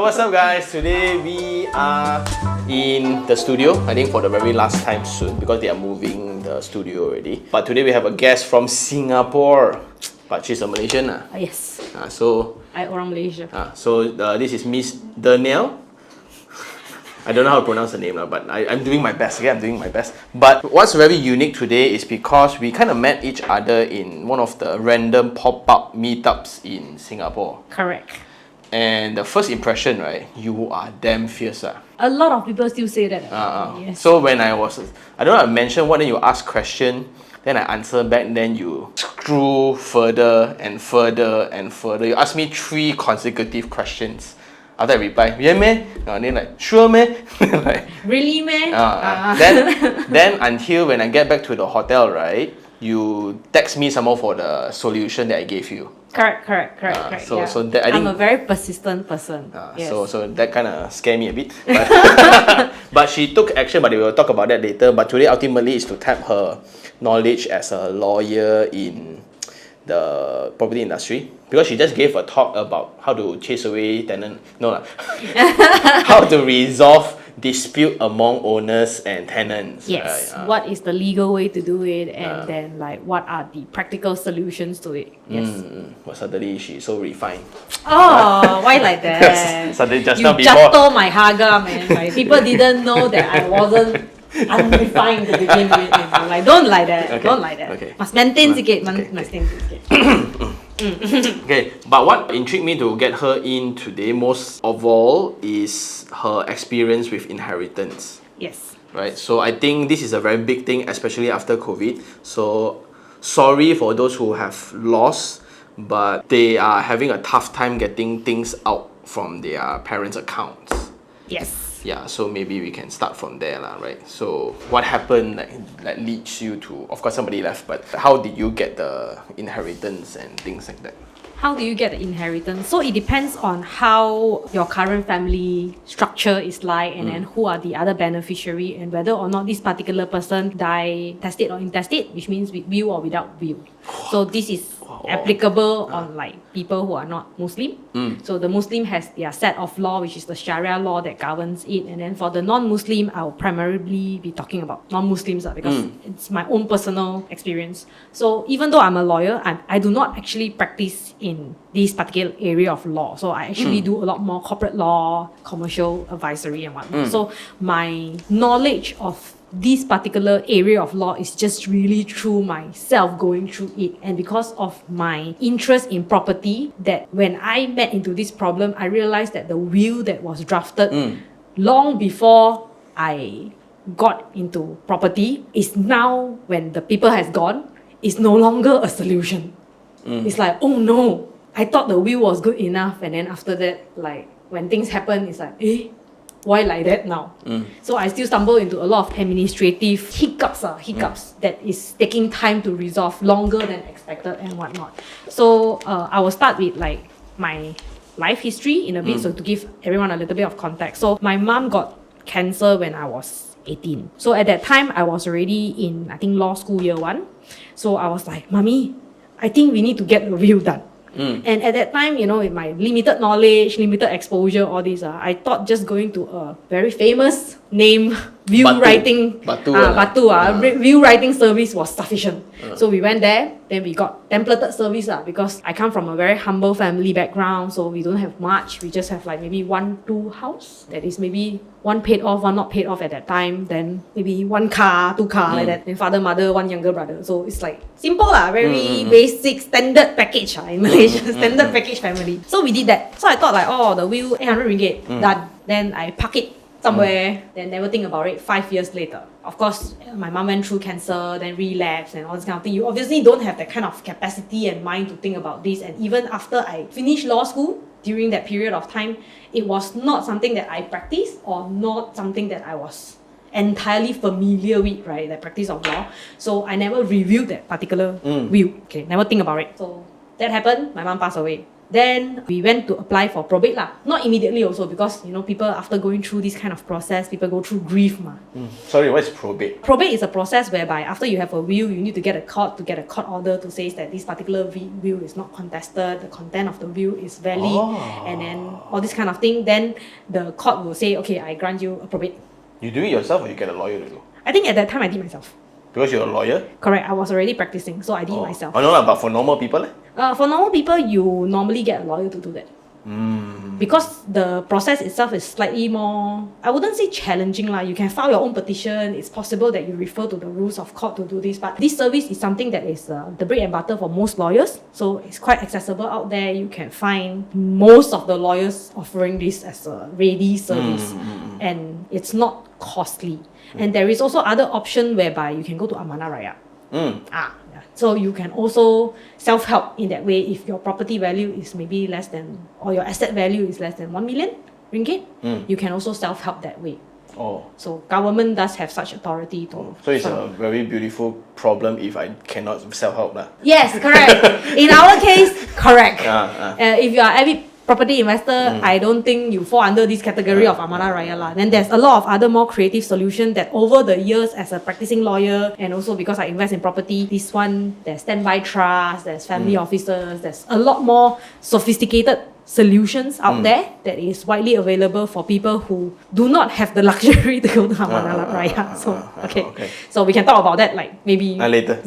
what's up guys? Today we are in the studio, I think for the very last time soon because they are moving the studio already. But today we have a guest from Singapore, but she's a Malaysian. Yes. So I orang Malaysia. this is Miss Danielle. I don't know how to pronounce the name, but I'm doing my best. Okay, I'm doing my best. But what's very unique today is because we kind of met each other in one of the random pop-up meetups in Singapore. Correct. And the first impression, right, you are damn fierce. A lot of people still say that. Yes. So when I don't know, I mentioned what, then you ask question, then I answer back, then you screw further and further and further. You ask me 3 consecutive questions. After I reply, yeah meh? Then like, sure meh? Like, really meh? Then until when I get back to the hotel, right, you text me some more for the solution that I gave you. Correct. So that, I think, I'm a very persistent person. Yes. So that kind of scared me a bit. But she took action, but we will talk about that later. But today ultimately is to tap her knowledge as a lawyer in the property industry, because she just gave a talk about how to chase away how to resolve dispute among owners and tenants. Yes. What is the legal way to do it, and then like what are the practical solutions to it? Yes. But suddenly she's so refined. Oh, why like that? Suddenly just you now before. just stole my haga, man. Like, people didn't know that I wasn't unrefined to begin with. Like, don't like that. Okay. Don't like that. Okay. Must maintain sikit. Maintain sikit. Okay, but what intrigued me to get her in today most of all is her experience with inheritance. Yes. Right, so I think this is a very big thing, especially after COVID. So sorry for those who have lost, but they are having a tough time getting things out from their parents' accounts. Yes. Yeah, so maybe we can start from there, right? So what happened like leads you to, of course somebody left, but how did you get the inheritance and things like that? How do you get the inheritance? So it depends on how your current family structure is like, and then who are the other beneficiary, and whether or not this particular person die testate or intestate, which means with will or without will. So this is applicable on like people who are not Muslim. So the Muslim has their set of law, which is the Sharia law that governs it, and then for the non-Muslim, I'll primarily be talking about non-Muslims because it's my own personal experience. So even though I'm a lawyer, I do not actually practice in this particular area of law. So I actually do a lot more corporate law, commercial advisory and whatnot. So my knowledge of this particular area of law is just really through myself going through it, and because of my interest in property, that when I met into this problem, I realized that the will that was drafted long before I got into property is now, when the people has gone, is no longer a solution. It's like, oh no, I thought the will was good enough, and then after that, like when things happen, it's like, why like that now? So I still stumble into a lot of administrative hiccups that is taking time to resolve, longer than expected and whatnot. So I will start with like my life history in a bit, so to give everyone a little bit of context. So my mom got cancer when I was 18. So at that time, I was already in, I think, law school year 1. So I was like, Mommy, I think we need to get a will done. And at that time, with my limited knowledge, limited exposure, all this, I thought just going to a very famous name will writing will writing service was sufficient. So we went there, then we got templated service because I come from a very humble family background, so we don't have much. We just have like maybe 1-2 house that is maybe one paid off, one not paid off at that time, then maybe 1 car, 2 car like that, then father, mother, 1 younger brother. So it's like simple very basic standard package in Malaysia, standard package family. So we did that. So I thought like, the will 800 ringgit done. Then I park it somewhere, then never think about it. 5 years later, of course, my mom went through cancer, then relapse and all this kind of thing. You obviously don't have that kind of capacity and mind to think about this. And even after I finished law school, during that period of time, it was not something that I practiced, or not something that I was entirely familiar with, right, the practice of law. So I never reviewed that particular will. Okay, never think about it. So that happened, my mom passed away. Then we went to apply for probate lah. Not immediately also because people after going through this kind of process, people go through grief ma. Sorry, what is probate? Probate is a process whereby after you have a will, you need to get a court order to say that this particular will is not contested, the content of the will is valid, and then all this kind of thing. Then the court will say, okay, I grant you a probate. You do it yourself or you get a lawyer to do? I think at that time I did myself. Because you're a lawyer? Correct, I was already practicing, so I did myself. Oh no, but for normal people? For normal people, you normally get a lawyer to do that. Because the process itself is slightly more, I wouldn't say challenging lah. You can file your own petition. It's possible that you refer to the rules of court to do this. But this service is something that is the bread and butter for most lawyers. So it's quite accessible out there. You can find most of the lawyers offering this as a ready service. And it's not costly. And there is also other option whereby you can go to Amanah Raya. So you can also self-help in that way if your property value is maybe less than, or your asset value is less than 1 million ringgit, you can also self-help that way. So government does have such authority to... So it's a very beautiful problem if I cannot self-help lah. Yes, correct. In our case, correct. If you are avid property investor, I don't think you fall under this category of Amanah Raya lah. Then there's a lot of other more creative solutions that over the years as a practicing lawyer, and also because I invest in property, this one, there's standby trust, there's family officers, there's a lot more sophisticated solutions out there that is widely available for people who do not have the luxury to go to Amanah Raya. So so we can talk about that like maybe later.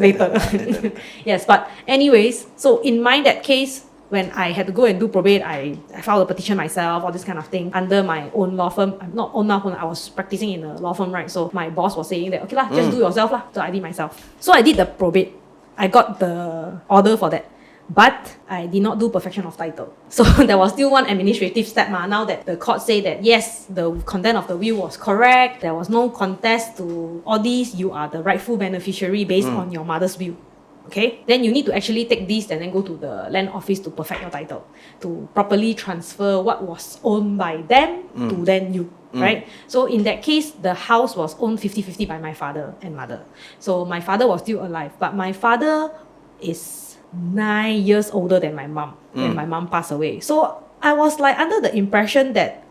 Yes, but anyways, so in that case, when I had to go and do probate, I filed a petition myself, all this kind of thing, under my own law firm. I'm not own law firm, I was practicing in a law firm, right? So my boss was saying that, okay lah, just do yourself lah. So I did myself. So I did the probate. I got the order for that. But I did not do perfection of title. So there was still one administrative step now that the court say that yes, the content of the will was correct, there was no contest to all these, you are the rightful beneficiary based on your mother's will. Okay, then you need to actually take this and then go to the land office to perfect your title, to properly transfer what was owned by them to then you, right? So in that case, the house was owned 50-50 by my father and mother. So my father was still alive, but my father is 9 years older than my mom when my mom passed away. So I was like under the impression that,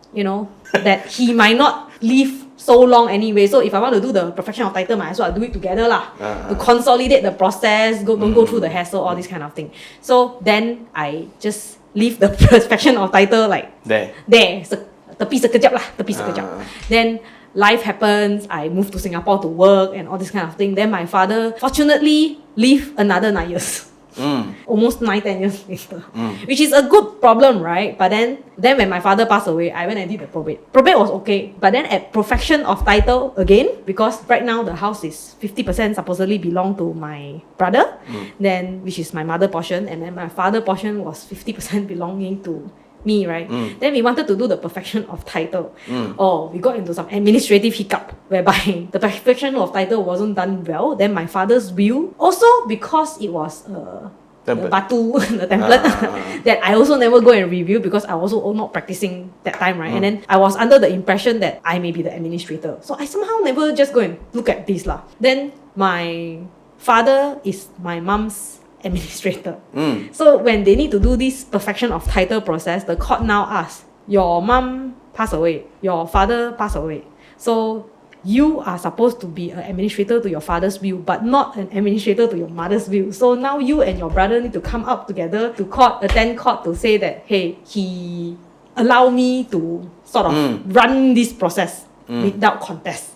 that he might not live so long anyway. So if I want to do the perfection of title, might as well do it together lah. To consolidate the process, don't go through the hassle, all this kind of thing. So then I just leave the perfection of title like there. Tepi sekejap lah. Then life happens, I moved to Singapore to work and all this kind of thing. Then my father fortunately lived another 9 years. Almost 9-10 years later, which is a good problem, right? But then when my father passed away, I went and did the probate. Probate was okay, but then at perfection of title again, because right now the house is 50% supposedly belong to my brother, then which is my mother portion, and then my father portion was 50% belonging to me, right? Then we wanted to do the perfection of title. We got into some administrative hiccup whereby the perfection of title wasn't done well. Then my father's will, also because it was the batu, the template, that I also never go and review because I was also not practicing that time, right? And then I was under the impression that I may be the administrator. So I somehow never just go and look at this lah. Then my father is my mom's administrator. So when they need to do this perfection of title process, the court now asks, your mom passed away, your father passed away. So you are supposed to be an administrator to your father's will, but not an administrator to your mother's will. So now you and your brother need to come up together to court, attend court to say that, hey, he allowed me to sort of run this process without contest.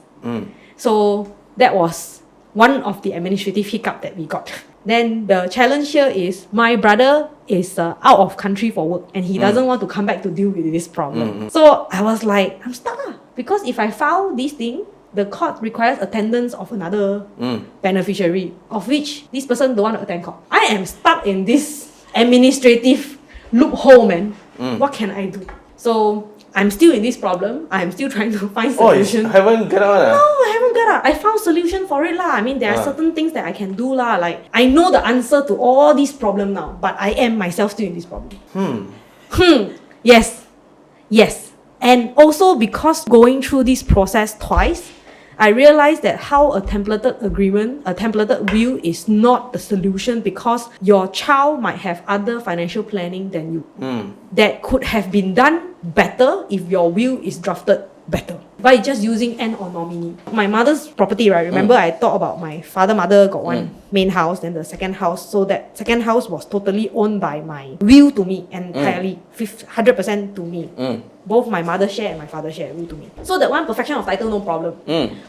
So that was one of the administrative hiccup that we got. Then the challenge here is my brother is out of country for work and he doesn't want to come back to deal with this problem. So I was like, I'm stuck because if I file this thing, the court requires attendance of another beneficiary, of which this person don't want to attend court. I am stuck in this administrative loophole, man. What can I do? So I'm still in this problem. I'm still trying to find solution. You haven't got out? No, I haven't got out. I found solution for it lah. I mean, there are certain things that I can do lah. Like I know the answer to all these problems now, but I am myself still in this problem. Yes. And also because going through this process twice, I realized that how a templated agreement, a templated will is not the solution because your child might have other financial planning than you. That could have been done better if your will is drafted better by just using N or nominee. My mother's property, right? Remember I talked about my father, mother got one main house, then the second house. So that second house was totally owned by my will to me entirely, 100% to me. Both my mother share and my father share will to me. So that one perfection of title, no problem.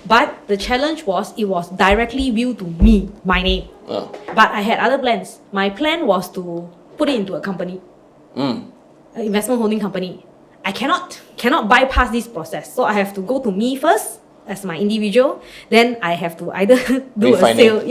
But the challenge was it was directly will to me, my name. But I had other plans. My plan was to put it into a company, an investment holding company. I cannot bypass this process. So I have to go to me first as my individual. Then I have to either do a sale,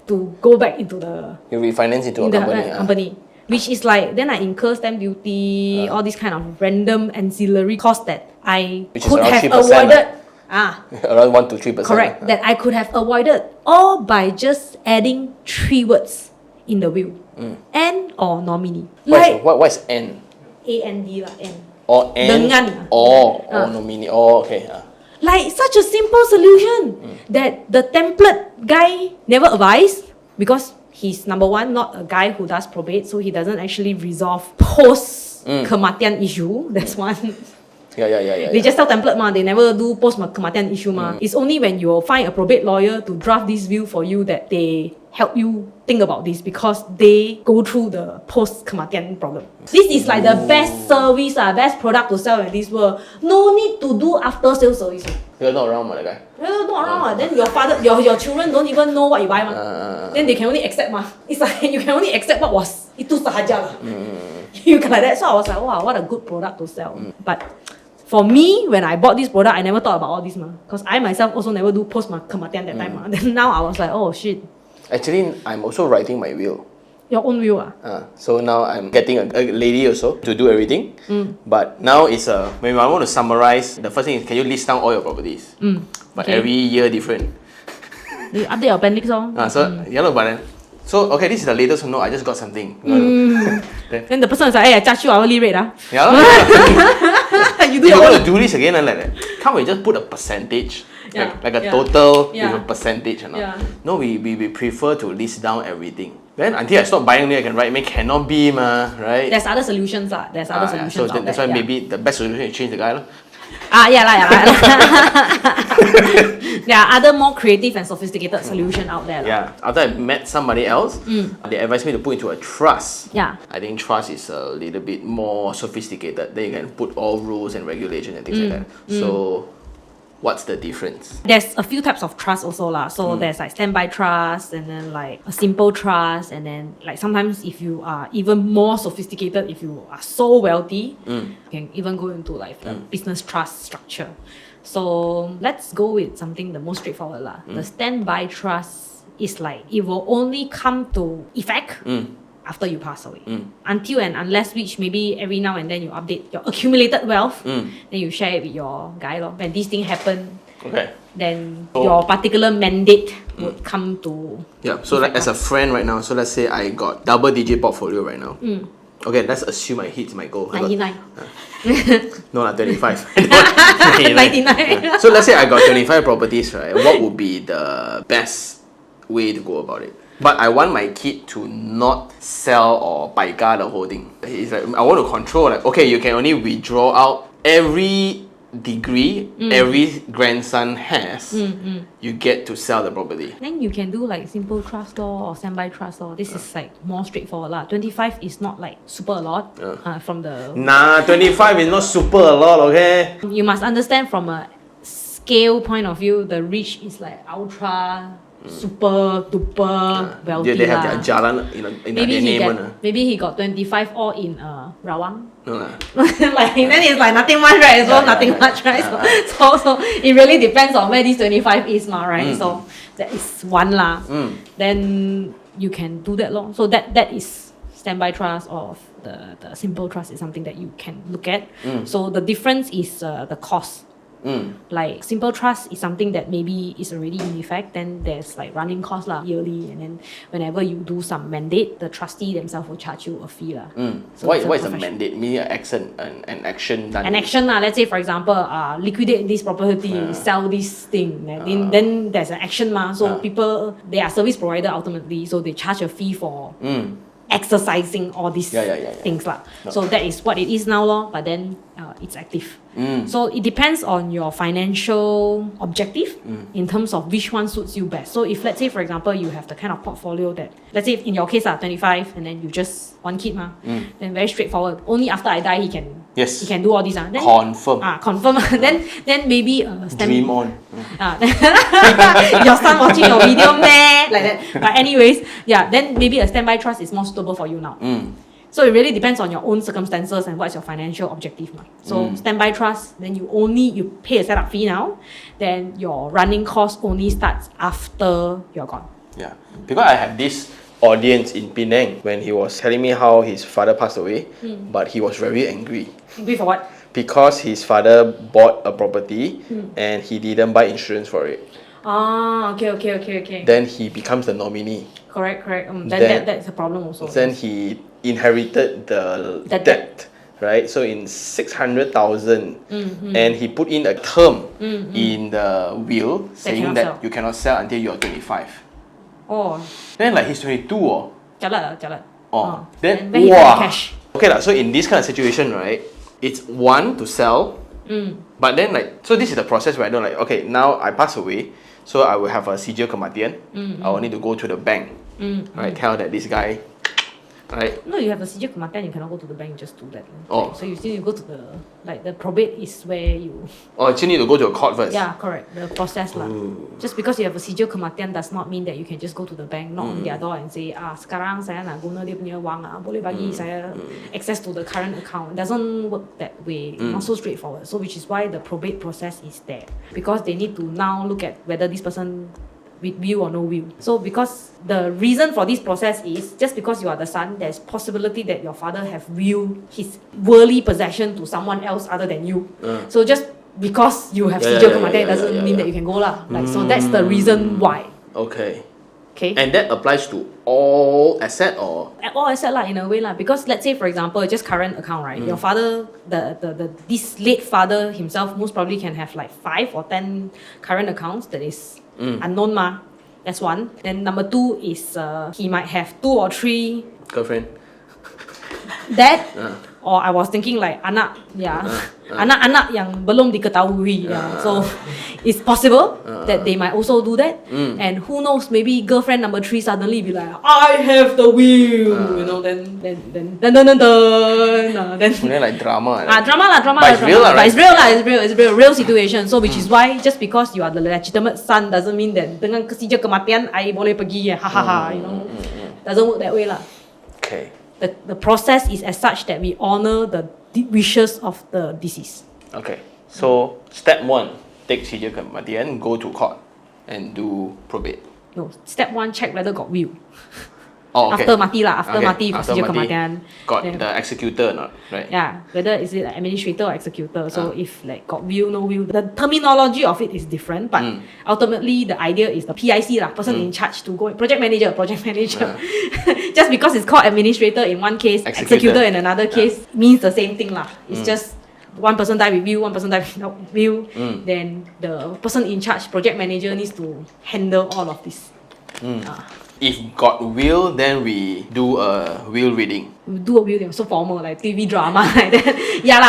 to go back into the You refinance into a company. company. Which is like, then I incur stamp duty, all these kind of random ancillary costs that I could have avoided. Around 1 to 3%. Correct. That I could have avoided all by just adding 3 words in the will. N or nominee. What is N? A-N-D lah, N. Or N? Dengan. Or nominee. Oh, okay. Like such a simple solution that the template guy never advised because he's number one, not a guy who does probate, so he doesn't actually resolve post kematian issue. That's one. They just tell template ma, they never do post kematian issue ma. It's only when you find a probate lawyer to draft this will for you that they help you think about this because they go through the post kematian problem. This is like the best service, best product to sell in this world. No need to do after sales service. You're not around, my guy. You're not around. Then your father, your children don't even know what you buy then they can only accept ma. It's like you can only accept what was itu sahaja lah. You can like that. So I was like, wow, what a good product to sell. But for me, when I bought this product, I never thought about all this ma. Because I myself also never do post kematian that time ma. Then now I was like, oh shit. Actually, I'm also writing my will. Your own will So now I'm getting a lady also to do everything. But now it's when I want to summarize, the first thing is can you list down all your properties? But every year different. You update your appendix So okay, this is the latest one. No, I just got something. Then the person is like, hey, I charge you hourly rate You do want to do this again and like that. Can't we just put a percentage? Like a total with a percentage. No, we prefer to list down everything. Then until I stop buying, I can write, cannot be right? There's other solutions There's other solutions so that's why maybe the best solution is change the guy There are other more creative and sophisticated solutions out there. After I met somebody else, they advised me to put into a trust. I think trust is a little bit more sophisticated. Then you can put all rules and regulations and things like that. So what's the difference? There's a few types of trust also lah. So there's like standby trust and then like a simple trust and then like sometimes if you are even more sophisticated, if you are so wealthy, you can even go into like a business trust structure. So let's go with something the most straightforward lah. The standby trust is like it will only come to effect after you pass away. Until and unless which maybe every now and then you update your accumulated wealth, then you share it with your guy lor. When these things happen, then your particular mandate would come to so like as a friend right now, so let's say I got double-digit portfolio right now. Okay, let's assume I hit my goal. 99. No, 25. 99. So let's say I got 25 properties, right? What would be the best way to go about it? But I want my kid to not sell or baika the whole thing. It's like I want to control. Like, okay, you can only withdraw out every degree every grandson has. You get to sell the property. Then you can do like simple trust or standby trust This is like more straightforward lah. 25 is not like super a lot from the. 25 is not super a lot. Okay. You must understand from a scale point of view, the rich is like ultra. Super duper wealthy. They have their jalan in their name. Maybe he got 25 all in Rawang. No like then it's like nothing much, right? So nothing much, right? So it really depends on where this 25 is, right? So that is one lah. Then you can do that long. So that is standby trust or the simple trust is something that you can look at. So the difference is the cost. Like simple trust is something that maybe is already in effect. Then there's like running costs lah yearly, and then whenever you do some mandate, the trustee themselves will charge you a fee lah. So What it's is a mandate? Meaning an action done. an action lah. Let's say for example, liquidate this property, sell this thing. Then there's an action ma. So people, they are service provider ultimately, so they charge a fee for exercising all these things lah. So that is what it is now lor. But then it's active. So it depends on your financial objective in terms of which one suits you best. So if let's say for example you have the kind of portfolio that, let's say in your case 25 and then you just one kid then very straightforward. Only after I die he can do all these then confirm. then maybe dream on. Your son watching your video meh like that. But anyways, then maybe a standby trust is more suitable for you now. So it really depends on your own circumstances and what's your financial objective. So standby trust, then you pay a setup fee now, then your running cost only starts after you're gone. Yeah, because I have this audience in Penang when he was telling me how his father passed away, but he was very angry. Angry for what? Because his father bought a property and he didn't buy insurance for it. Okay. Then he becomes the nominee. Correct. That's a problem also. Then he inherited the debt, right? So in 600,000, and he put in a term in the will saying that you cannot sell until you're 25. Then like he's 22 Jalat. Then he got the cash. Okay so in this kind of situation, right, it's one to sell, but then like, so this is the process where I know like, okay, now I pass away, so I will have a sijil kematian. I will need to go to the bank, right, tell that this guy, right? No, you have a sijil kematian, you cannot go to the bank just do that. So you still need to go to the probate is where you... you still need to go to a court first. Yeah, correct. The process lah. Just because you have a sijil kematian does not mean that you can just go to the bank, knock on their door and say, sekarang saya nak guna dia punya wang boleh bagi saya access to the current account. It doesn't work that way. Not so straightforward. So which is why the probate process is there. Because they need to now look at whether this person with will or no will. So because the reason for this process is just because you are the son, there's possibility that your father have willed his worldly possession to someone else other than you. So just because you have sijil kematian doesn't mean that you can go lah. So that's the reason why. Okay. And that applies to all asset or? All asset lah in a way lah. Because let's say for example, just current account, right? Your father, this late father himself most probably can have like 5 or 10 current accounts that is unknown ma. That's one. Then number 2 is he might have 2 or 3 girlfriend. That or I was thinking like anak anak-anak yang belum diketahui. So it's possible that they might also do that. And who knows, maybe girlfriend number 3 suddenly be like, I have the will, then like drama. Drama. But it's real lah, right? But it's real situation. So which is why just because you are the legitimate son doesn't mean that dengan sijil kematian I boleh pergi doesn't work that way lah. Okay. The process is as such that we honor the wishes of the deceased. Okay. So step 1, take sijil kematian, go to court and do probate. No, step 1, check whether got will. Okay. After mati lah, mati sijil kematian. Got the executor or not, right? Yeah, whether is it administrator or executor. So if like got will, no will, the terminology of it is different, but ultimately the idea is the PIC lah, person in charge to go, project manager. Just because it's called administrator in one case, executor in another case, means the same thing lah. It's just one person die with will, one person die without will. Then the person in charge, project manager, needs to handle all of this. If got will, then we do a will reading. We do a will, so formal, like TV drama like that.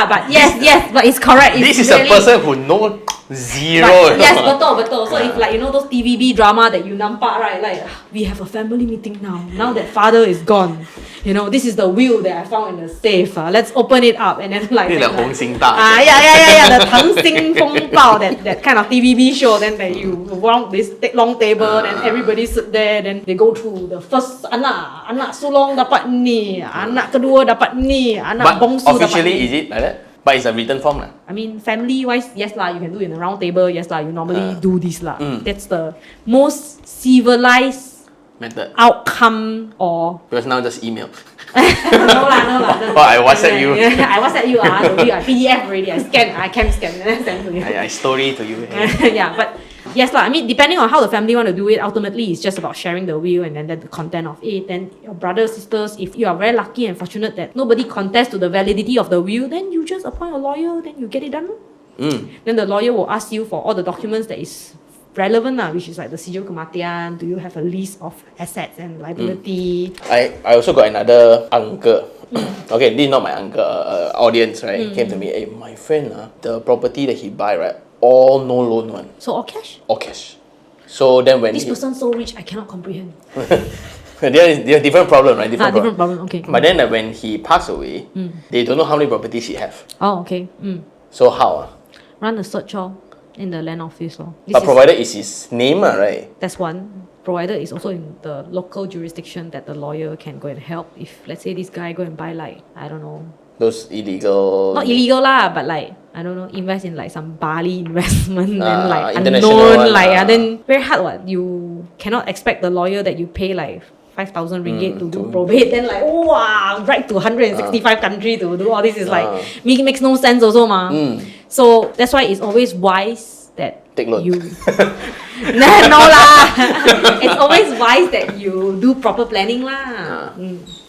But yes, but it's correct. This is really a person who knows zero. Yes, betul. So if like those TVB drama that you nampak, right? Like we have a family meeting now. Now that father is gone, this is the will that I found in the safe. Let's open it up and then like the Hong Xing Da. The Tang Xing Feng Bao, that kind of TVB show. Then that you round this long table, then everybody sit there, then they go through the first anak sulong dapat ni, anak kedua dapat ni, anak bongsu dapat ni. But officially is it like that? But it's a written form lah. I mean, family-wise, yes lah, you can do it in a round table. Yes lah, you normally do this lah. That's the most civilized method outcome. Or because now just email. No lah. Oh, I WhatsApp you. I WhatsApp you. The will, I PDF already. I cam scan, and then send to you. I story to you. Yeah, but yes lah. I mean, depending on how the family want to do it, ultimately it's just about sharing the will and then the content of it. Then your brothers, sisters, if you are very lucky and fortunate that nobody contests to the validity of the will, then you just appoint a lawyer, then you get it done. Then the lawyer will ask you for all the documents that is relevant, which is like the sijil kematian. Do you have a list of assets and liability? I also got another uncle. Okay, this is not my uncle, audience, right? Came to me, hey, my friend, the property that he buy, right, all no loan one. So all cash? All cash. So then when This person so rich, I cannot comprehend. they have different problem, right? Different problem, okay. But then when he passed away, they don't know how many properties he have. Oh, okay. So how? Run a search in the land office. But provided is his name, right? That's one. Provided is also in the local jurisdiction that the lawyer can go and help. If let's say this guy go and buy like, I don't know, Those illegal... not illegal lah, but like, I don't know, invest in like some Bali investment, then like international unknown, one, like then very hard what. You cannot expect the lawyer that you pay like 5,000 ringgit to do probate, then like, wow, right to 165 country to do all this is like, makes no sense also ma. So that's why it's always wise that Take loan. you... no lah. It's always wise that you do proper planning lah.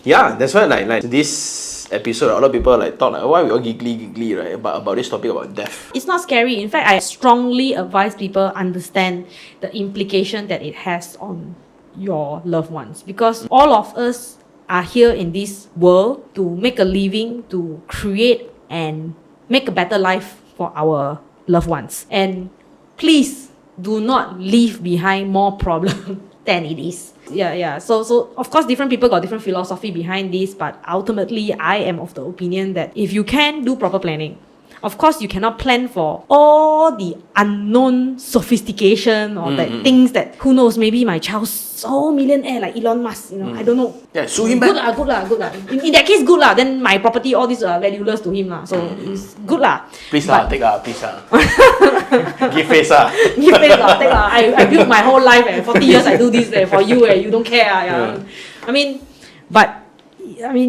Yeah, that's why like this episode, a lot of people like thought like, why we all giggly, right? But about this topic about death. It's not scary. In fact, I strongly advise people understand the implication that it has on your loved ones, because all of us are here in this world to make a living, to create and make a better life for our loved ones. And please do not leave behind more problem than it is. Yeah. So of course different people got different philosophy behind this, but ultimately I am of the opinion that if you can do proper planning, of course you cannot plan for all the unknown sophistication or the things that who knows, maybe my child's so millionaire like Elon Musk, I don't know. Yeah, sue him back. Good lah. In that case, good lah. Then my property, all these are valueless to him lah. So it's good lah. Please lah, take lah, please lah. Give face lah. Give face lah, take lah. I built my whole life 40 years I do this for you you don't care yeah. I mean,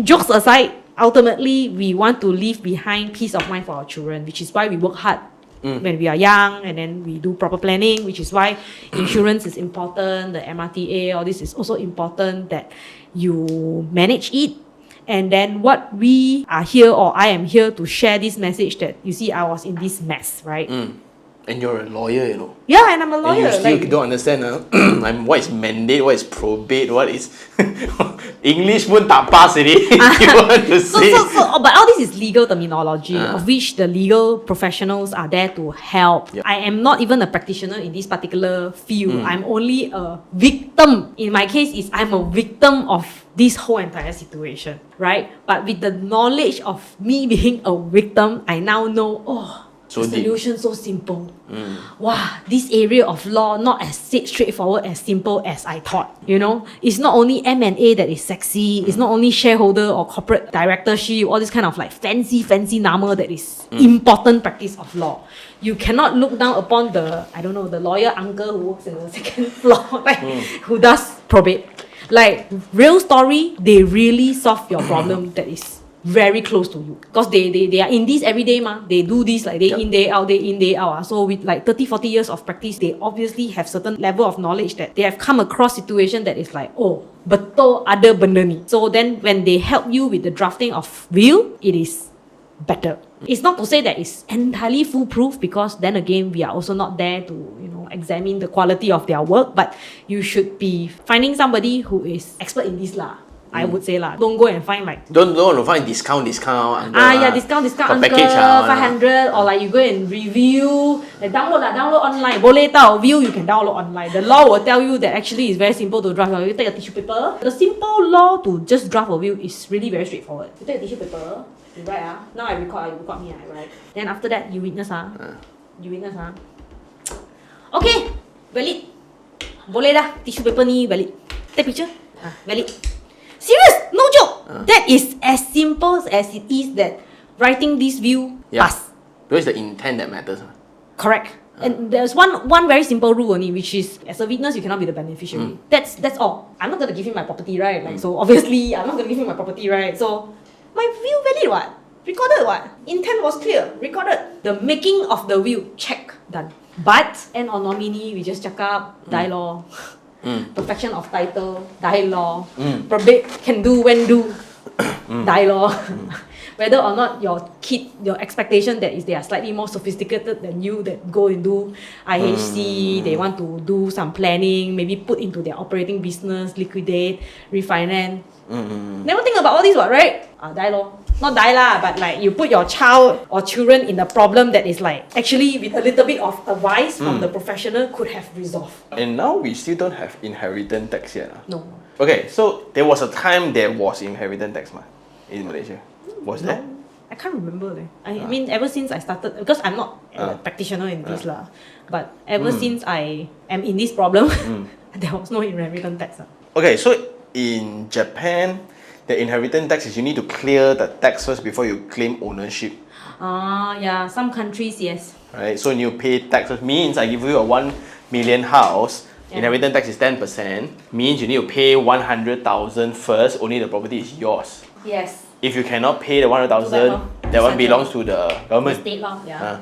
jokes aside, ultimately we want to leave behind peace of mind for our children, which is why we work hard when we are young, and then we do proper planning, which is why insurance is important, the MRTA, all this is also important, that you manage it. And then what we are here, or I am here to share this message that, you see, I was in this mess, right? And you're a lawyer, you know. Yeah, and I'm a lawyer. And you still don't understand what is mandate, what is probate, what is English pun tak pass already. You want to say. But all this is legal terminology, of which the legal professionals are there to help. Yep. I am not even a practitioner in this particular field. I'm only a victim. In my case, I'm a victim of this whole entire situation, right? But with the knowledge of me being a victim, I now know, the solution so simple. Wow, this area of law not as straightforward, as simple as I thought. It's not only M&A that is sexy. It's not only shareholder or corporate directorship, all this kind of like fancy nama that is important practice of law. You cannot look down upon the lawyer uncle who works in the second floor, who does probate. Like real story, they really solve your problem that is very close to you, because they are in this every day they do this like day in day out. So with like 30-40 years of practice, they obviously have certain level of knowledge that they have come across situation that is like, betul ada benda ni. So then when they help you with the drafting of will, it is better. It's not to say that it's entirely foolproof, because then again we are also not there to examine the quality of their work, but you should be finding somebody who is expert in this lah. I would say lah. Don't go and find like... Don't find discount. Discount uncle, package, 500, or like you go and review, download online. Boleh tau, view you can download online. The law will tell you that actually it's very simple to draft. You take a tissue paper. The simple law to just draft a will is really very straightforward. You take a tissue paper, you write now I record, you record me, I write. Then after that, you witness Okay, valid. Boleh dah, tissue paper ni valid. Take picture, valid. Serious, no joke. That is as simple as it is that writing this will pass. Because the intent that matters. Correct. And there's one very simple rule only, which is as a witness you cannot be the beneficiary. That's all. I'm not gonna give him my property, right? Like so obviously I'm not gonna give him my property, right? So my will valid what? Recorded what? Intent was clear, recorded. The making of the will, check, done. But and or nominee, we just check up, die law. Perfection of title, die law. Probate can do when do, die law. Whether or not your kid, your expectation that is they are slightly more sophisticated than you that go and do IHC, they want to do some planning, maybe put into their operating business, liquidate, refinance. Never think about all these, what, right? Die lor. Not die lah, but like you put your child or children in a problem that is like actually with a little bit of advice from the professional could have resolved. And now we still don't have inheritance tax yet. No. Okay, so there was a time there was inheritance tax in Malaysia. Was there? I can't remember. I mean, ever since I started, because I'm not a practitioner in this lah, but ever since I am in this problem, there was no inheritance tax. Okay, so in Japan, the inheritance tax is you need to clear the tax first before you claim ownership. Yeah, some countries, yes. Right, so when you pay taxes, means I give you a 1 million house, inheritance tax is 10%, means you need to pay 100,000 first, only the property is yours. Yes. If you cannot pay the 100,000, that one belongs to the government. The state law, yeah.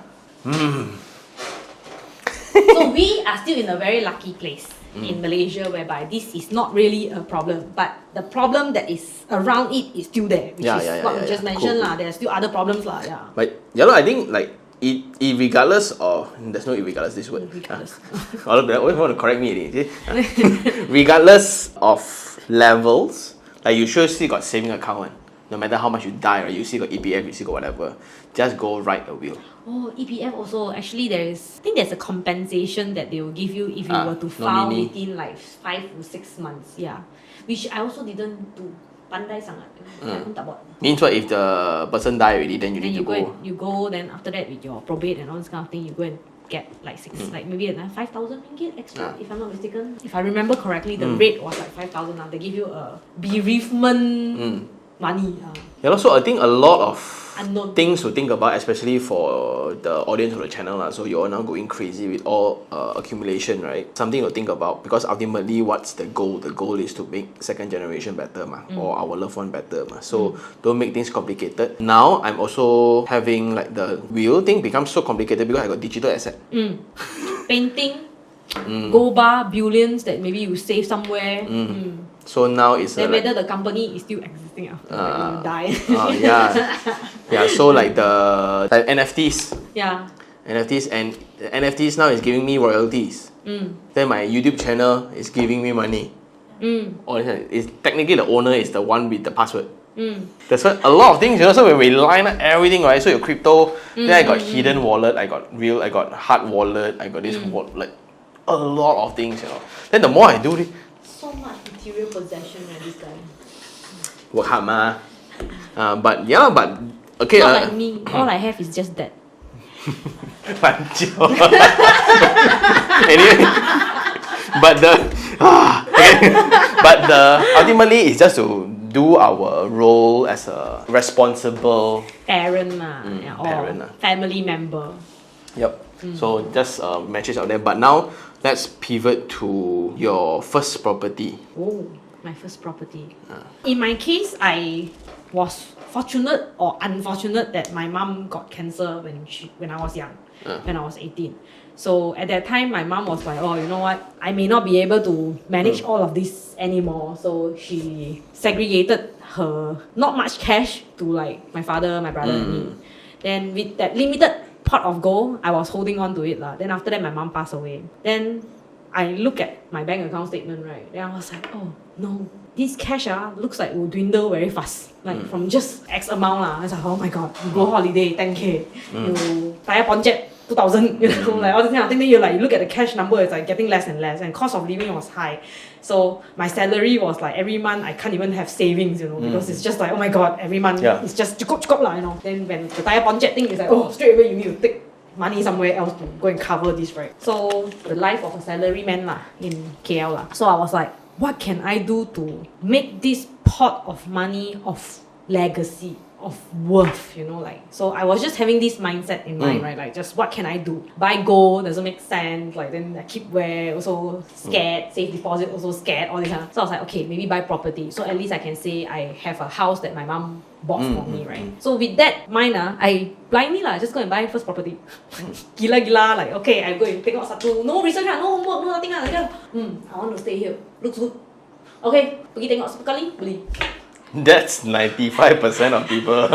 So we are still in a very lucky place in Malaysia whereby this is not really a problem, but the problem that is around it is still there, which is what we just mentioned lah. There are still other problems lah, yeah. But I think like regardless of there's no irregardless this word. Regardless. All of that always want to correct me. Regardless of levels, like you sure still got saving account. No matter how much you die, right? You still got EPF, you still got whatever. Just go write a will. Oh, EPF also, actually I think there's a compensation that they will give you if you were to file within like 5 to 6 months. Yeah. Which I also didn't do. Pandai sangat. Means what if the person die already, then you need to go. You go, then after that with your probate and all this kind of thing, you go and get like like maybe 5,000 ringgit extra, if I'm not mistaken. If I remember correctly, the rate was like 5,000. They give you a bereavement money. Yeah, so I think a lot of unknown things to think about, especially for the audience of the channel. So you're now going crazy with all accumulation, right? Something to think about, because ultimately, what's the goal? The goal is to make second generation better, or our loved one better. So don't make things complicated. Now I'm also having like the will thing becomes so complicated because I got digital asset. Painting, gold bar, billions that maybe you save somewhere. So now it's then whether the company is still existing after you die. Yeah. So like the NFTs. Yeah. NFTs, and the NFTs now is giving me royalties. Then my YouTube channel is giving me money. Or it's technically the owner is the one with the password. That's what a lot of things, so when we line up everything, right? So your crypto, then I got hidden wallet, I got real, I got hard wallet, I got this wallet, like a lot of things, Then the more I do it, so much material possession, this guy. Work hard, but okay. Not like me. All I have is just that. Anyway, but ultimately it's just to do our role as a responsible parent, parent, family member. Yep. So just matches out there. But now let's pivot to your first property. Oh, my first property. In my case, I was fortunate or unfortunate that my mom got cancer when I was young, when I was 18. So at that time, my mom was like, oh, you know what? I may not be able to manage all of this anymore. So she segregated her not much cash to like my father, my brother, and me. Then with that limited pot of gold, I was holding on to it. Then after that, my mom passed away. Then I look at my bank account statement, right? Then I was like, oh no, this cash looks like will dwindle very fast. Like from just X amount. I was like, oh my god, you go holiday, 10K. You tire ponjet, 2,000, like all this kind of thing. Then you look at the cash number, it's like getting less and less, and cost of living was high. So my salary was like every month I can't even have savings, because it's just like, oh my god, every month it's just cukup lah, Then when the tire ponjet thing is like, oh, straight away you need to take money somewhere else to go and cover this, right? So the life of a salaryman in KL. So I was like, what can I do to make this pot of money of legacy, of worth, like, so I was just having this mindset in mind, right? Like, just what can I do? Buy gold doesn't make sense, like, then I keep wear, also scared, safe deposit also scared, all this kind of. So I was like, okay, maybe buy property, so at least I can say I have a house that my mom bought for me, right? So with that mind, I blindly just go and buy first property. Gila, like, okay, I go and tengok satu, no research, no homework, no nothing, like that. I want to stay here, looks good. Okay, pergi tengok 10 kali, beli. That's 95% of people.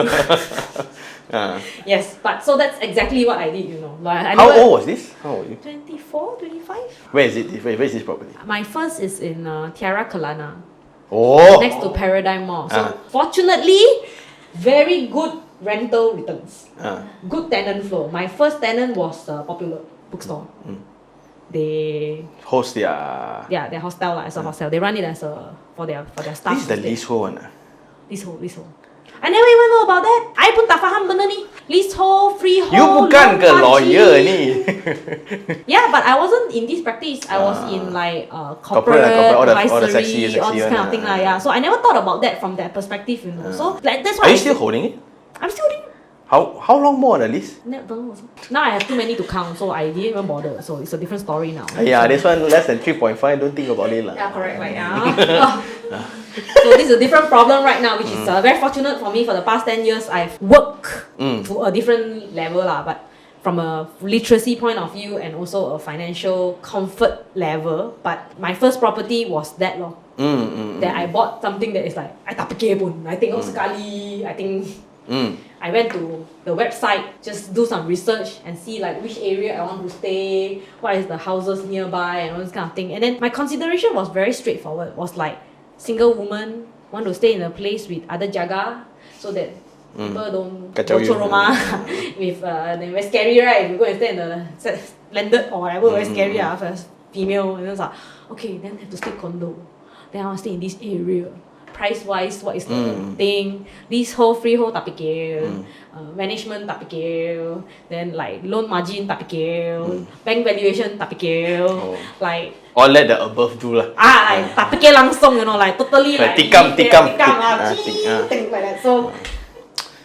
Yes, but so that's exactly what I did, Like, How old was this? How old were you? 24, 25. Where is it? Where is this property? My first is in Tiara Kelana, Oh! next to Paradigm Mall. So fortunately, very good rental returns. Good tenant flow. My first tenant was Popular Bookstore. They Host their... Yeah, their hostel as a hostel. They run it as for their staff. This is the leasehold one. Leasehold. I never even know about that. I pun tak faham benda ni. Leasehold, freehold. You bukan ke lawyer ni? Yeah, but I wasn't in this practice. I was in like corporate all the advisory, sexy all this kind of thing lah. Yeah, so I never thought about that from that perspective, So like that's Are why. you still holding it? I'm still holding. How long more on the lease? Don't know also. Now I have too many to count, so I didn't even bother. So it's a different story now. Yeah, this one less than 3.5. Don't think about it lah. Yeah, correct. Like so this is a different problem right now, which is very fortunate for me. For the past 10 years, I've worked to a different level lah, but from a literacy point of view and also a financial comfort level. But my first property was that lor. That I bought something that is like I tak fikir pun. I tengok sekali. I think. I went to the website, just do some research and see like which area I want to stay, what is the houses nearby and all this kind of thing. And then my consideration was very straightforward. Was like single woman want to stay in a place with other jaga so that people don't Kacau you. rumah with then very scary, right? If you go and stay in the landed or whatever, very scary first female, and then it's like, okay, then have to stay condo. Then I want to stay in this area. Price wise, what is the thing? Leasehold, freehold tak fikir, management tak fikir, then like loan margin tak fikir, bank valuation tak fikir, like all let the above do lah. like tak fikir langsung, like totally like tikam. things like that. So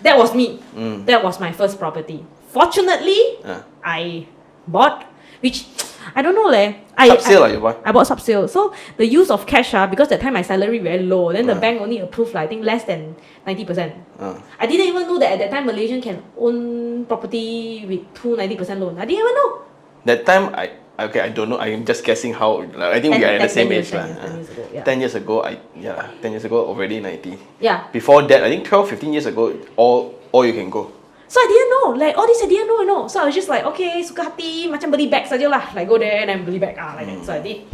that was me. That was my first property. Fortunately, I bought, which I don't know Sub-sale you buy? I bought sub-sale. So the use of cash because that time my salary very low. Then the bank only approved I think less than 90%. I didn't even know that at that time Malaysian can own property with 90% loan. I didn't even know. That time I don't know. I'm just guessing how. I think we are at the same age lah. 10 years ago, 10 years ago already 90. Yeah. Before that, I think 12, 15 years ago, all you can go. So I didn't know, like all this I didn't know, So I was just like, okay, suka hati, macam beli bag saja lah. Like go there and then beli bag like that. So I did.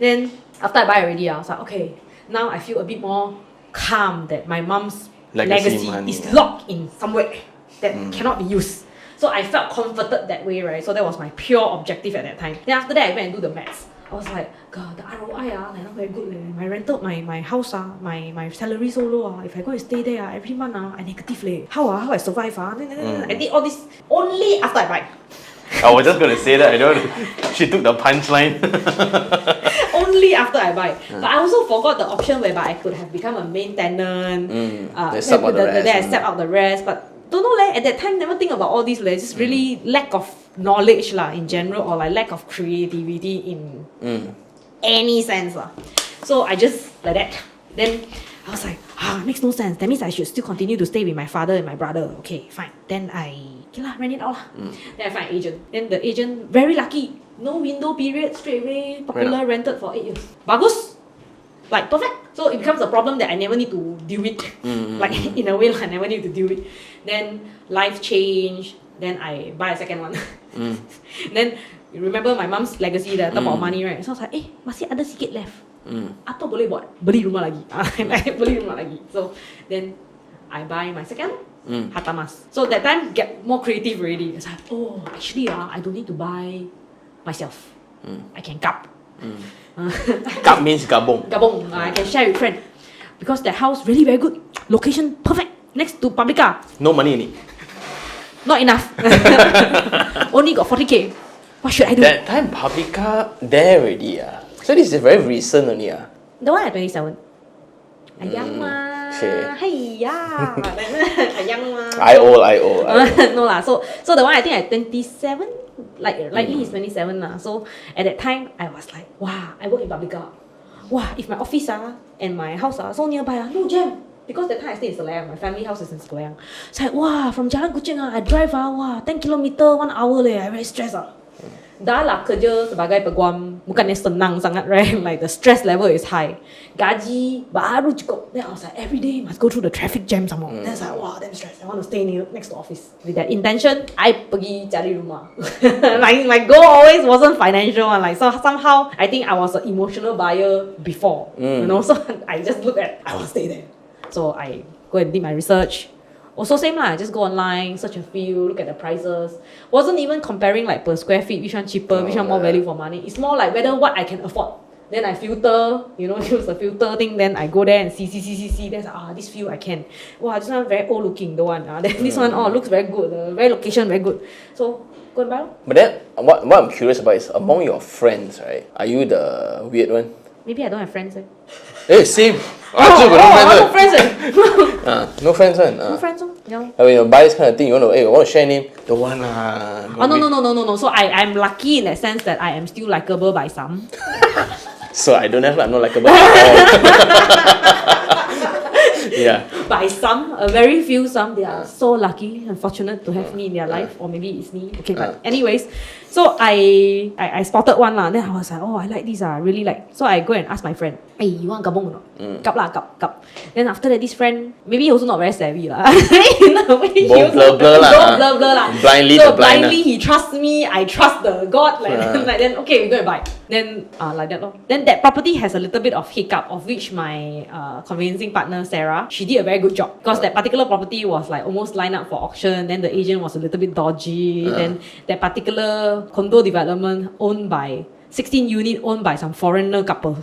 Then after I buy already, I was like, okay, now I feel a bit more calm that my mom's legacy is locked in somewhere that cannot be used. So I felt comforted that way, right? So that was my pure objective at that time. Then after that, I went and do the maths. I was like, God, the ROI like not very good. My rental, my house my salary so low. If I go and stay there every month I negative. How I survive I did all this only after I buy. I was just gonna say that. I don't. She took the punchline. Only after I buy. But I also forgot the option whereby I could have become a main tenant. Then I step out the rest. But don't know at that time never think about all these. Just really lack of knowledge in general, or like lack of creativity in any sense So I just like that. Then I was like, makes no sense. That means I should still continue to stay with my father and my brother. Okay, fine. Then I rent it out Then I find an agent. Then the agent very lucky, no window period, straight away Popular rented for 8 years. Bagus. Like perfect. So it becomes a problem that I never need to deal with. Like in a way, I never need to deal with. Then life change. Then I buy a second one. Then you remember my mom's legacy, the talk about money, right? So I was like, masih ada sikit left. Atau boleh buat beli rumah lagi. Beli rumah lagi. So then I buy my second harta mas. So that time get more creative already. It's like, actually I don't need to buy myself. I can cup. Cup means gabung. Gabung. I can share with friend. Because that house really very good. Location perfect. Next to Publica. No money in it. Not enough. Only got 40k. What should I do? That time Publica there already So this is very recent only The one at 27. Young one. Okay. Hey, yeah. Young ma. I old. No lah. So the one I think at 27, likely he's 27 lah. So at that time I was like, wow, I work in Publica. Wow, if my office and my house so nearby no jam. Because that time I stay in Selayang, my family house is in Selayang. So like, wow, from Jalan Kuching I drive 10 kilometer 1 hour I very stressed Dah lah kerja sebagai peguam, bukannya senang sangat, right? Like the stress level is high. Gaji baru cukup. Then I was like, every day must go through the traffic jam some more. Then I was like, wow, damn stressed. I want to stay next to office. With that intention, I pergi cari rumah. my goal always wasn't financial one. Like so somehow I think I was an emotional buyer before. You know, so I just look at I will stay there. So I go and did my research. Also same lah, just go online, search a few, look at the prices. Wasn't even comparing like per square feet, which one cheaper, which one more value for money. It's more like whether what I can afford. Then I filter, use a filter thing. Then I go there and see. Then this few I can. Wow, this one very old looking, the one. Then this one, looks very good. The very location very good. So go and buy. But then, what I'm curious about is among your friends, right? Are you the weird one? Maybe I don't have friends. Hey, same. No friends. No friends one. No friends. Yeah. When you buy this kind of thing, you want to share name. Don't want lah. No. So I'm lucky in that sense that I am still likable by some. So I don't have I'm not likable at all. Yeah. By some, a very few some, they are so lucky and fortunate to have me in their life, or maybe it's me. Okay, but anyways, so I spotted one lah. Then I was like, I like this really like. So I go and ask my friend, hey, you want gabong or not? Gap lah, gap. Then after that, this friend maybe he also not very savvy lah. Both blur lah. Blindly he trusts me, I trust the God. Like then okay, we go and buy. Then like that lor. Then that property has a little bit of hiccup, of which my conveyancing partner Sarah, she did a very good job because that particular property was like almost lined up for auction. Then the agent was a little bit dodgy. Then that particular condo development owned by 16 unit owned by some foreigner couple.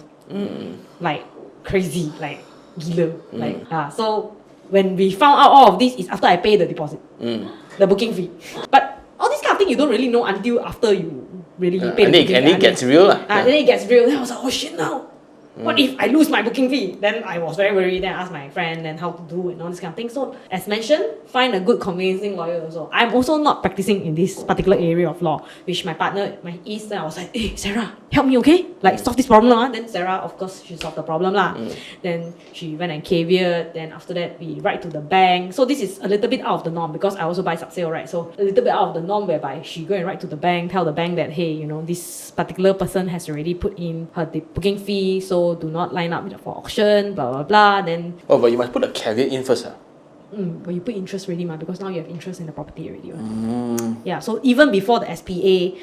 Like crazy, like gila. So when we found out all of this is after I pay the deposit, the booking fee. But all this kind of thing you don't really know until after you really pay the booking fee. And it gets real lah. Then it gets real. Then I was like, oh shit now. What if I lose my booking fee? Then I was very worried. Then I asked my friend then how to do and all this kind of thing. So as mentioned, find a good conveyancing lawyer also. I'm also not practicing in this particular area of law, which my partner, then I was like, hey Sarah, help me, okay? Like solve this problem. Then Sarah, of course, she solved the problem lah. Then she went and caveated. Then after that, we write to the bank. So this is a little bit out of the norm because I also buy sub-sale, right? So a little bit out of the norm whereby she go and write to the bank, tell the bank that, hey, this particular person has already put in her booking fee, so do not line up for auction, blah blah blah. Then but you must put a caveat in first. But you put interest already because now you have interest in the property already. Yeah, so even before the SPA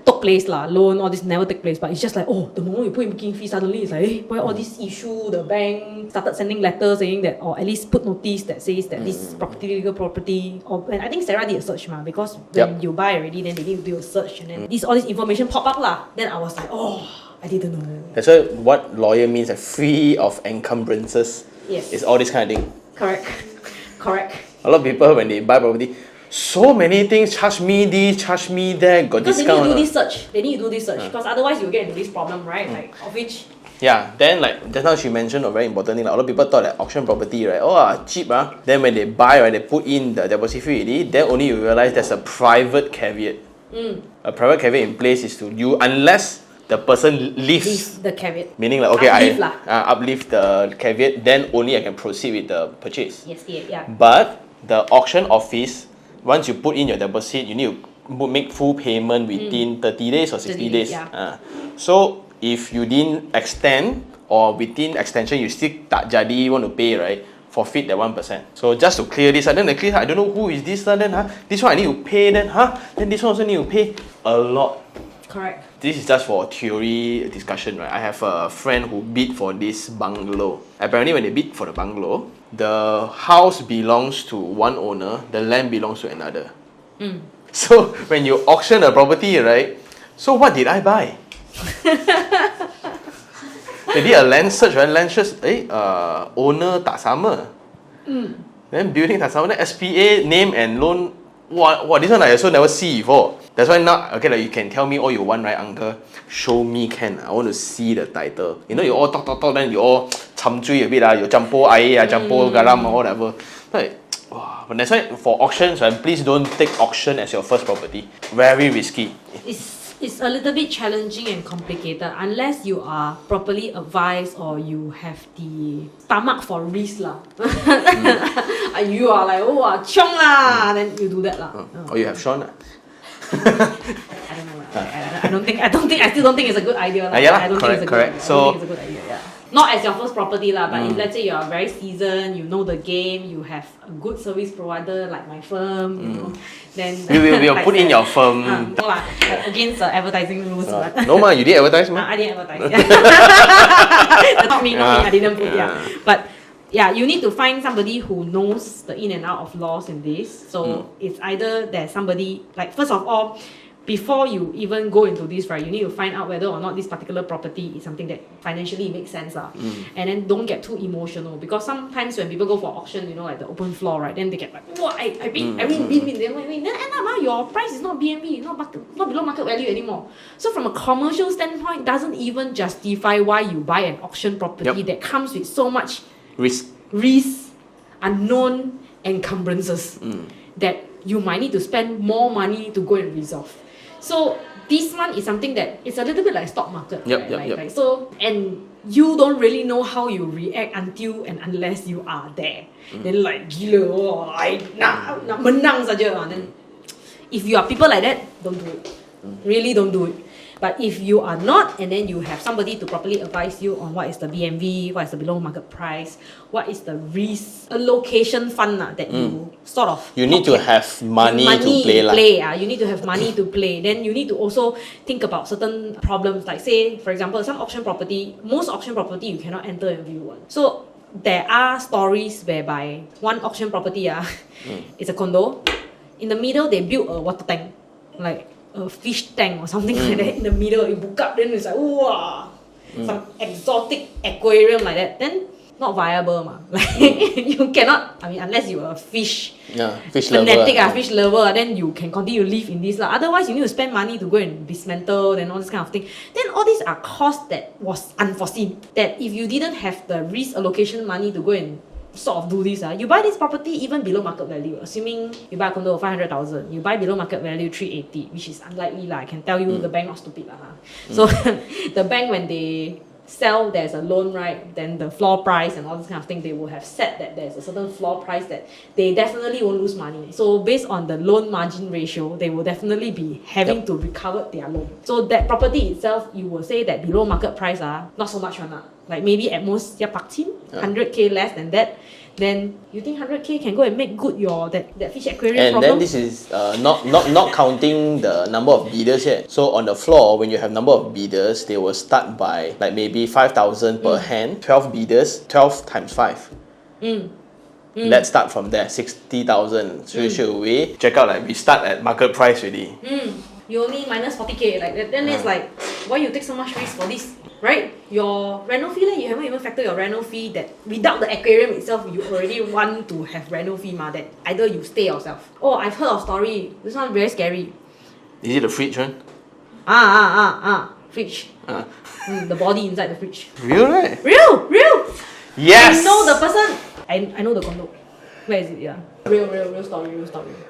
took place loan, all this never take place. But it's just like, the moment you put in booking fee, suddenly it's like, hey, why all this issue? The bank started sending letters saying that, or at least put notice that says that this property, legal property. And I think Sarah did a search because when you buy already, then they need to do a search, and then all this information pop up Then I was like, I didn't know. That's what lawyer means, free of encumbrances. Yes. It's all this kind of thing. Correct. A lot of people when they buy property, so many things, charge me this, charge me that, got because discount. They need to do this search because otherwise you'll get into this problem, right? Like of which. Yeah, then like just now she mentioned a very important thing. Like, a lot of people thought that auction property, right? Cheap, Then when they buy, right, they put in the deposit fee already. Then only you realize there's a private caveat. A private caveat in place is to you unless the person leaves the caveat. Meaning like, okay, I uplift the caveat, then only I can proceed with the purchase. Yes, yeah. But the auction office, once you put in your deposit, you need to make full payment within 30 days or 60 days. Yeah. So if you didn't extend or within extension you still tak jadi want to pay, right? Forfeit that 1%. So just to clear this, then I don't know who is this, then this one I need to pay, then this one also need to pay a lot. Correct. This is just for theory discussion, right? I have a friend who bid for this bungalow. Apparently when they bid for the bungalow, the house belongs to one owner, the land belongs to another. So when you auction a property, right? So what did I buy? They did a land search, right? Land search, owner tak sama. Then building tak sama, then SPA, name and loan. Wow, this one I also never see before. That's why now, okay, like you can tell me all you want, right, uncle? Show me can. I want to see the title. You know, you all talk, then you all chamcui a bit, you jampo air, jampo garam, or whatever. Like, wow. But that's why for auctions, right, please don't take auction as your first property. Very risky. It's a little bit challenging and complicated unless you are properly advised or you have the stomach for risk lah. And you are like, oh, chiong lah, then you do that lah. Or you have Sean. I don't know. I still don't think it's a good idea. Yeah, I don't think correct. I don't think it's a good idea. Yeah. Not as your first property lah, but if let's say you are very seasoned, you know the game, you have a good service provider like my firm, you know, then We will put in your firm. no lah, against advertising rules. No ma, you did advertise ma? I didn't advertise. Not me, I didn't put. But yeah, you need to find somebody who knows the in and out of laws in this. So it's either there's somebody like, first of all, before you even go into this, right, you need to find out whether or not this particular property is something that financially makes sense. And then don't get too emotional, because sometimes when people go for auction, you know, like the open floor, right, then they get like, wow, I win. Then end up your price is not BNB, not below market value anymore. So from a commercial standpoint, doesn't even justify why you buy an auction property that comes with so much risk, unknown encumbrances that you might need to spend more money to go and resolve. So this one is something that it's a little bit like stock market. Right? So, and you don't really know how you react until and unless you are there. Then like gila, oh, I nak menang saja. Then if you are people like that, don't do it. Really don't do it. But if you are not, and then you have somebody to properly advise you on what is the BMV, what is the below market price, what is the risk allocation fund that you sort of... You need to have money to play. You need to have money to play. Then you need to also think about certain problems. Like say, for example, most auction property you cannot enter and view one. So there are stories whereby one auction property is a condo. In the middle, they built a water tank. Like a fish tank or something like that in the middle. You book up, then it's like, wow, some exotic aquarium like that. Then not viable ma. Like you cannot. I mean, unless you are a fish fanatic, fish lover, then you can continue to live in this lah. Otherwise, you need to spend money to go and dismantle and all this kind of thing. Then all these are costs that was unforeseen. That if you didn't have the risk allocation money to go and sort of do this, you buy this property even below market value. Assuming you buy a condo of 500,000, you buy below market value 380, which is unlikely lah. I can tell you the bank not stupid lah. So the bank, when they sell, there's a loan, right? Then the floor price and all this kind of thing, they will have said that there's a certain floor price that they definitely won't lose money. So based on the loan margin ratio, they will definitely be having to recover their loan. So that property itself, you will say that below market price, not so much one. Like maybe at most 100k less than that. Then you think 100k can go and make good your that fish aquarium problem? And then this is not counting the number of bidders yet. So on the floor, when you have number of bidders, they will start by like maybe 5,000 per hand. 12 bidders, 12 times 5. Let's start from there. 60,000 straight away. Check out, like we start at market price already. You only minus 40k, like that. Then it's like, why you take so much risk for this, right? Your rental fee, you haven't even factored your rental fee. That without the aquarium itself, you already want to have rental fee that either you stay yourself. Oh, I've heard of story. This one very scary. Is it the fridge one? Fridge. The body inside the fridge. Real, right? Real. Yes. I know the person. I know the condo. Where is it? Yeah. Real story.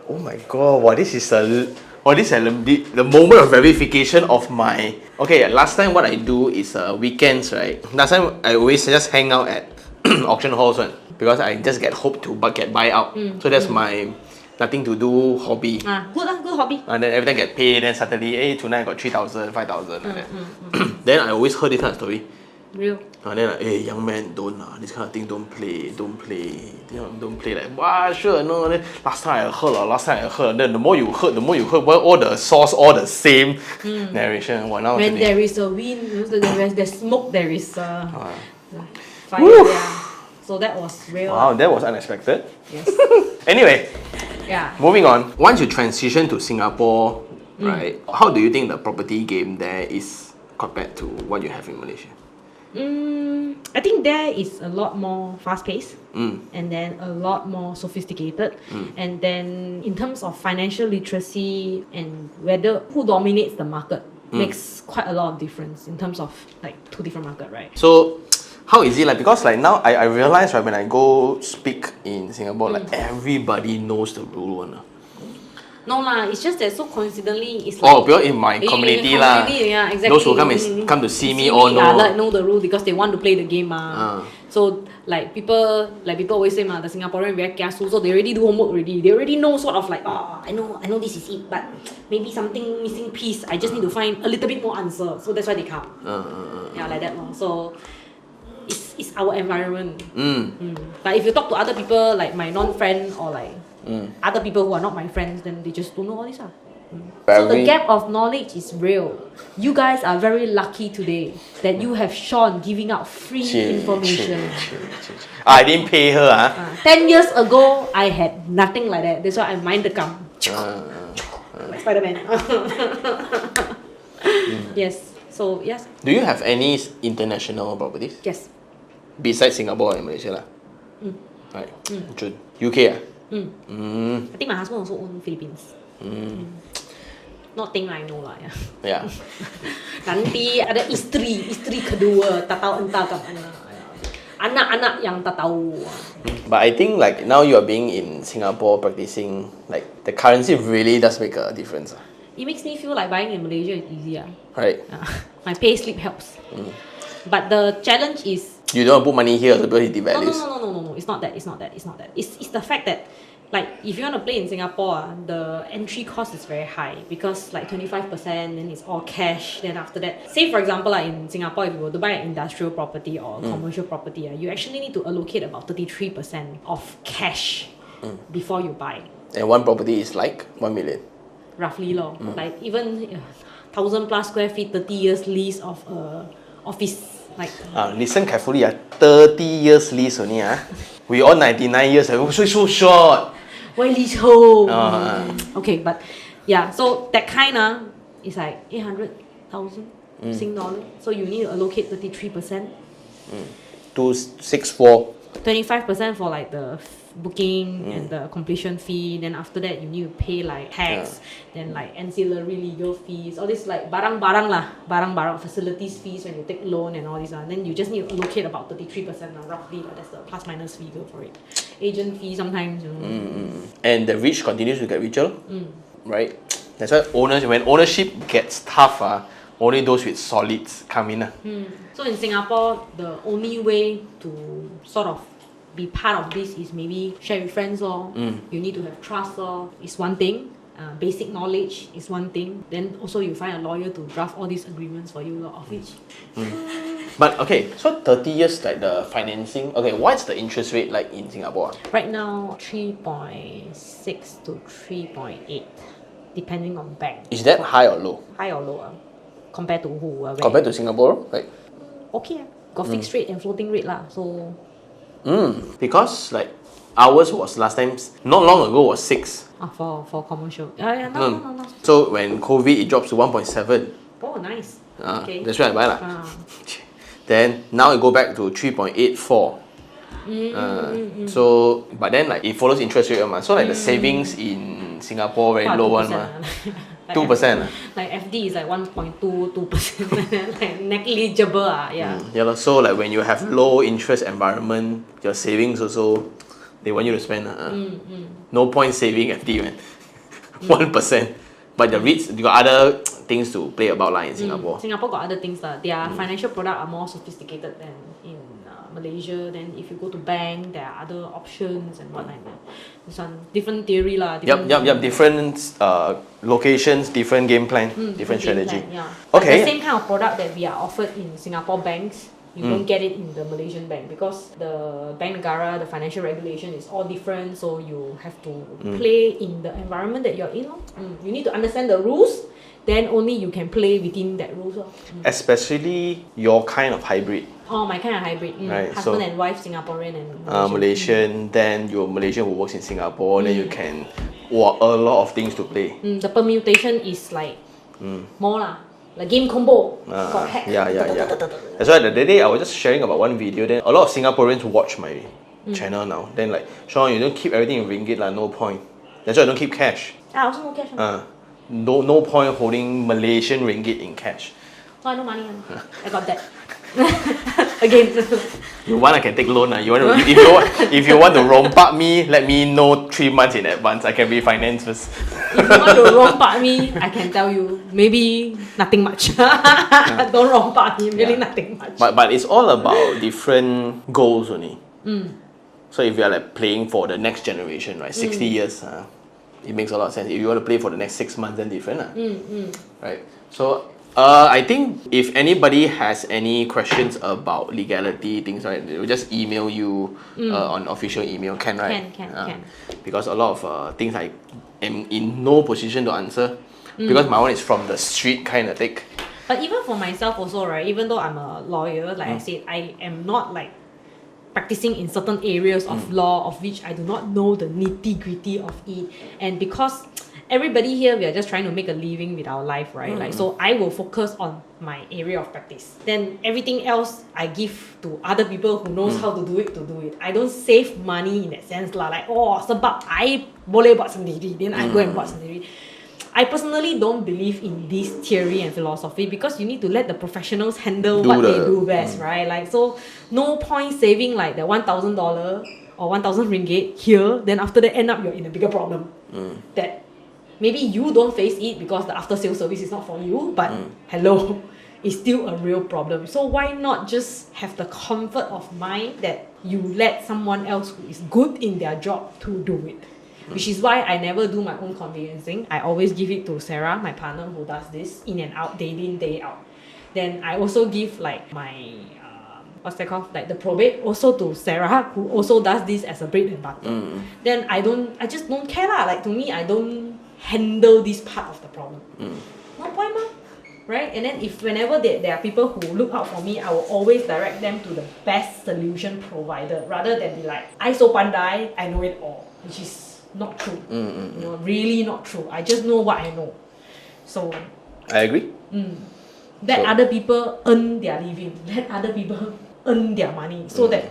Oh my god! Wow, this is the moment of verification of my... Okay, last time what I do is weekends, right? Last time I always just hang out at auction halls, right? Because I just get hope to get buy out. So that's my nothing to do hobby. Good hobby. And then every time get paid, then suddenly, hey, tonight I got 3,000, 5,000. Then I always heard this kind of story. Real. And then like, hey, young man, don't this kind of thing, don't play. Don't play like, wow, sure, no. Then last time I heard. Then the more you heard, well, all the source, all the same narration. Well, now when today, there is a wind, there's smoke, there is fire. Yeah. So that was real. Wow, that was unexpected. Yes. Anyway, yeah. Moving on. Once you transition to Singapore, right? How do you think the property game there is compared to what you have in Malaysia? I think there is a lot more fast paced and then a lot more sophisticated. And then in terms of financial literacy and whether who dominates the market makes quite a lot of difference in terms of like two different market, right? So how is it like? Because like now I realize right when I go speak in Singapore, like everybody knows the rule one. No lah, it's just that so coincidentally it's Oh, like because in my community lah. yeah, exactly. Those who come to see me all know. like know the rule because they want to play the game So like people always say the Singaporean very kiasu, so they already do homework already. They already know sort of like I know this is it, but maybe something missing piece. I just need to find a little bit more answer. So that's why they come. Yeah, like that one. So it's our environment. But if you talk to other people like my non-friend or like other people who are not my friends, then they just don't know all this. So the gap of knowledge is real. You guys are very lucky today that you have Sean giving out free information. I didn't pay her. 10 years ago, I had nothing like that. That's why I mind the come. Like Spider-Man. Yes. So, yes. Do you have any international properties? Yes. Besides Singapore and Malaysia lah? Right. June. UK I think my husband also owns Philippines. Not thing I know lah. Yeah. Nanti ada isteri kedua, tak tahu entah kat mana. Anak-anak yang tak tahu. But I think like now you are being in Singapore practicing, like the currency really does make a difference. It makes me feel like buying in Malaysia is easier. Right. My pay slip helps. But the challenge is you don't put money here because it devalues. No. It's not that. It's the fact that like if you want to play in Singapore, the entry cost is very high because like 25%, then it's all cash. Then after that, say for example, like in Singapore, if you were to buy an industrial property or commercial property, you actually need to allocate about 33% of cash before you buy. And one property is like 1 million. Roughly like even 1,000 plus square feet, 30 years lease of office. Like listen carefully 30 years lease only we all 99 years so short. Why leasehold? Okay, but yeah, so that kind is like 800,000 Sing dollar. So you need to allocate 33%. 264. 25% for like the booking and the completion fee. Then after that, you need to pay like tax, then like ancillary legal fees, all this like barang-barang facilities fees when you take loan and all this. Then you just need to allocate about 33% roughly. That's the plus minus figure for it. Agent fee sometimes. And the rich continues to get richer, right? That's why when ownership gets tough, only those with solids come in. So in Singapore, the only way to sort of be part of this is maybe share with friends you need to have trust is one thing. Basic knowledge is one thing. Then also you find a lawyer to draft all these agreements for you of which. But okay, so 30 years like the financing. Okay, what's the interest rate like in Singapore? Right now, 3.6 to 3.8, depending on bank. Is that high or low? High or low? Compared to who? Compared to Singapore, right? Okay, got fixed rate and floating rate lah. So. Because like ours was last time not long ago was 6. For commercial. No. So when COVID it drops to 1.7. Oh, nice. Okay. That's where I buy lah. Then now it go back to 3.84. So but then like it follows interest rate so like the savings in Singapore very low one 2%. Like FD is like 1.2%, like negligible. Yeah, so like when you have low interest environment, your savings also they want you to spend. No point saving FD, man. 1%. But the REITs, you got other things to play about in Singapore. Singapore got other things. Their financial products are more sophisticated than in Malaysia. Then if you go to bank, there are other options and whatnot. This one, different theory lah. Different locations, different game plan, different strategy. Plan, Okay. The same kind of product that we are offered in Singapore banks, you don't get it in the Malaysian bank because the bank negara, the financial regulation is all different. So you have to play in the environment that you're in. You need to understand the rules. Then only you can play within that rules. Especially your kind of hybrid. Oh, my kind of hybrid. Right, husband and wife, Singaporean and Malaysian. Then you're Malaysian who works in Singapore. Then you can a lot of things to play. The permutation is like more lah. like game combo got hacked. Yeah. That's why the other day I was just sharing about one video. Then a lot of Singaporeans watch my channel now. Then like, Sean, you don't keep everything in ringgit lah. No point. That's why I don't keep cash. I also no cash. No point holding Malaysian ringgit in cash. Oh, I no money. I got that. Again. You want, I can take loan. You want to, if you want to rompak me, let me know 3 months in advance. I can refinance first. If you want to rompak me, I can tell you maybe nothing much. Don't rompak me, really nothing much. But it's all about different goals only. So if you are like playing for the next generation, right, 60 years, it makes a lot of sense. If you want to play for the next 6 months, then different, right? So I think if anybody has any questions about legality things, right, they will just email you on official email, right? Can. Because a lot of things I am in no position to answer because my one is from the street kind of thing. But even for myself also, right, even though I'm a lawyer, like I said, I am not like practicing in certain areas of law of which I do not know the nitty-gritty of it. And because everybody here, we are just trying to make a living with our life, right? Like, so I will focus on my area of practice. Then everything else I give to other people who knows how to do it. I don't save money in that sense lah. Like, oh, sebab I boleh buat sendiri, then I go and buat sendiri. I personally don't believe in this theory and philosophy because you need to let the professionals handle what they do best, right? Like, so no point saving like the $1,000 or 1,000 ringgit here, then after that end up you're in a bigger problem. That maybe you don't face it because the after sales service is not for you, but hello, it's still a real problem. So why not just have the comfort of mind that you let someone else who is good in their job to do it? Which is why I never do my own conveyancing. I always give it to Sarah, my partner, who does this in and out, day in, day out. Then I also give like my what's that called? Like the probate also to Sarah, who also does this as a bread and butter. Then I just don't care lah. Like to me, I don't handle this part of the problem. No point ma. Right? And then if whenever there are people who look out for me, I will always direct them to the best solution provider rather than be like, I so pandai, I know it all. Which is not true. You know, really not true. I just know what I know. So I agree. Let other people earn their living. Let other people earn their money. So that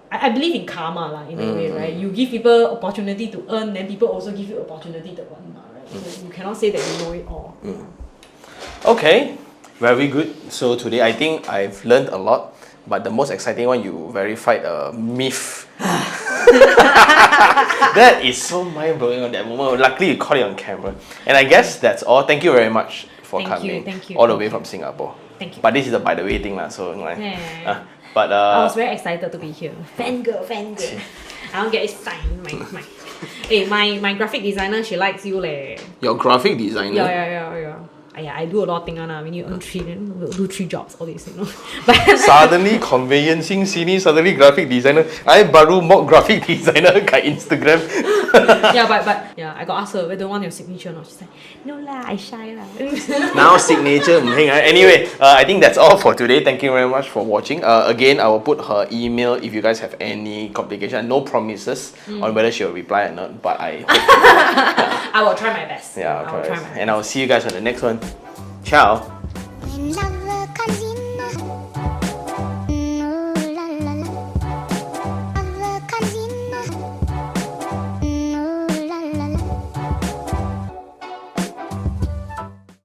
I believe in karma lah, in a way, right? You give people opportunity to earn, then people also give you opportunity to earn, right? So you cannot say that you know it all. Okay, very good. So today I think I've learned a lot, but the most exciting one, you verified a myth. That is so mind-blowing on that moment. Luckily you caught it on camera. And I guess that's all. Thank you very much for coming. Thank you. All the way from Singapore. Thank you. But this is a by the way thing lah, so like, but I was very excited to be here. Fangirl. I don't get it signed. My graphic designer, she likes you leh. Your graphic designer? Yeah. I do a lot of things when you earn 3, then we'll do 3 jobs, all this, you know. But Suddenly conveyancing sini, suddenly graphic designer. I baru mock graphic designer kat Instagram. but I got asked her whether want your signature or not. She's like, no lah, I shy lah. Now signature. Anyway, I think that's all for today. Thank you very much for watching. Again, I will put her email if you guys have any complication. No promises on whether she will reply or not, but I hope. I will try my best. Yeah, I'll try my best. And I will see you guys on the next one. Ciao.